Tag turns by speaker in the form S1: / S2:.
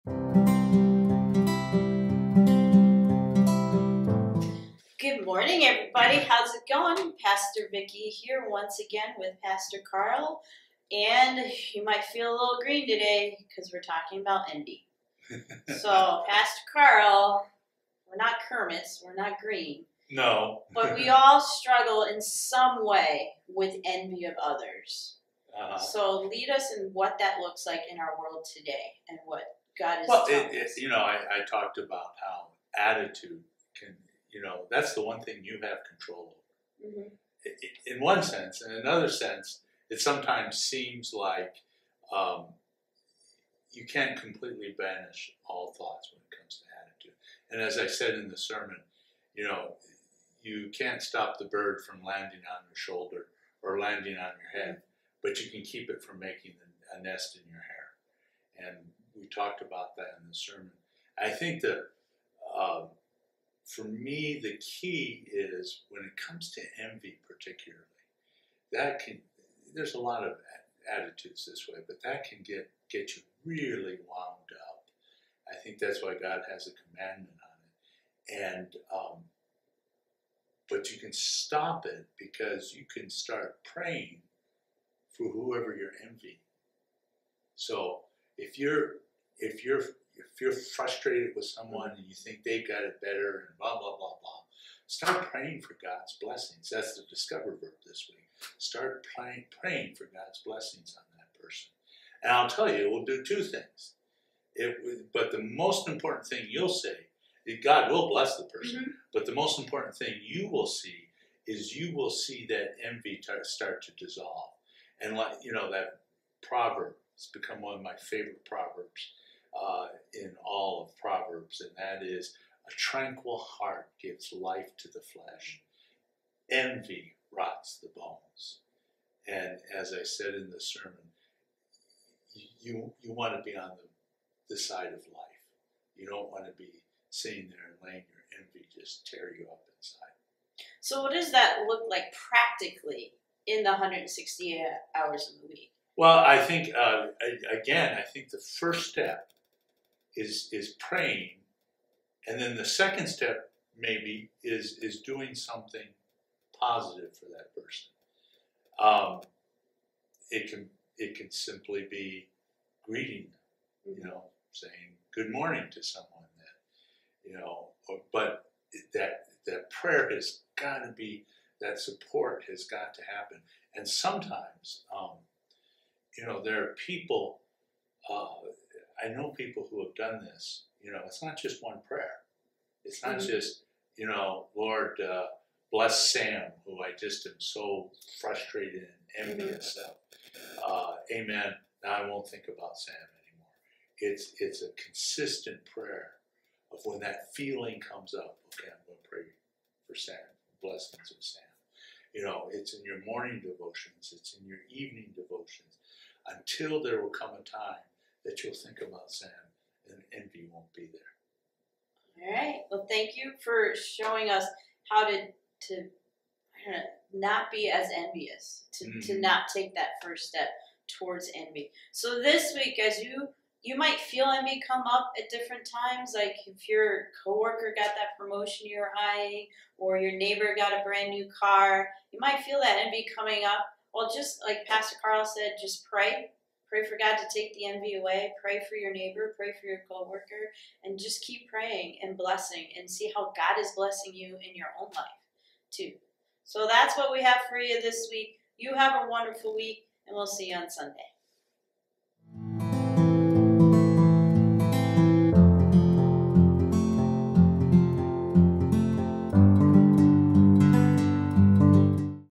S1: Good morning, everybody. How's it going? Pastor Vicki here once again with Pastor Carl. And you might feel a little green today because we're talking about envy. So, Pastor Carl, we're not Kermits, we're not green.
S2: No.
S1: But we all struggle in some way with envy of others. So lead us in what that looks like in our world today and what God is telling us.
S2: I talked about how attitude can, that's the one thing you have control over. Mm-hmm. In one sense. In another sense, it sometimes seems like you can't completely banish all thoughts when it comes to attitude. And as I said in the sermon, you can't stop the bird from landing on your shoulder or landing on your head, but you can keep it from making a nest in your hair. And we talked about that in the sermon. I think that for me, the key is when it comes to envy particularly, there's a lot of attitudes this way, but that can get you really wound up. I think that's why God has a commandment on it. And but you can stop it because you can start praying for whoever you're envying. So if you're frustrated with someone and you think they got it better and blah blah blah blah, start praying for God's blessings. That's the discover verb this week. Start praying for God's blessings on that person. And I'll tell you, it will do two things. But the most important thing you'll say, God will bless the person, but the most important thing you will see is you will see that envy start to dissolve. And that proverb has become one of my favorite proverbs in all of Proverbs, and that is, a tranquil heart gives life to the flesh. Envy rots the bones. And as I said in the sermon, you want to be on the side of life. You don't want to be sitting there and letting your envy just tear you up inside.
S1: So what does that look like practically in the 168 hours of the week?
S2: Well, I think, I think the first step is praying, and then the second step maybe is doing something positive for that person. It can simply be greeting them, saying good morning to someone but that prayer has got to be, that support has got to happen. And sometimes, there are people, I know people who have done this. It's not just one prayer. It's not just, Lord, bless Sam, who I just am so frustrated and envious of. Amen. Now I won't think about Sam anymore. It's a consistent prayer of when that feeling comes up. Okay, I'm going to pray for Sam, blessings of Sam. It's in your morning devotions. It's in your evening devotions. Until there will come a time that you'll think about Sam and envy won't be there.
S1: All right. Well, thank you for showing us how to not be as envious, to not take that first step towards envy. So this week, as you might feel envy come up at different times, like if your coworker got that promotion you're eyeing, or your neighbor got a brand new car, you might feel that envy coming up. Well, just like Pastor Carl said, just pray. Pray for God to take the envy away. Pray for your neighbor. Pray for your coworker. And just keep praying and blessing and see how God is blessing you in your own life too. So that's what we have for you this week. You have a wonderful week, and we'll see you on Sunday.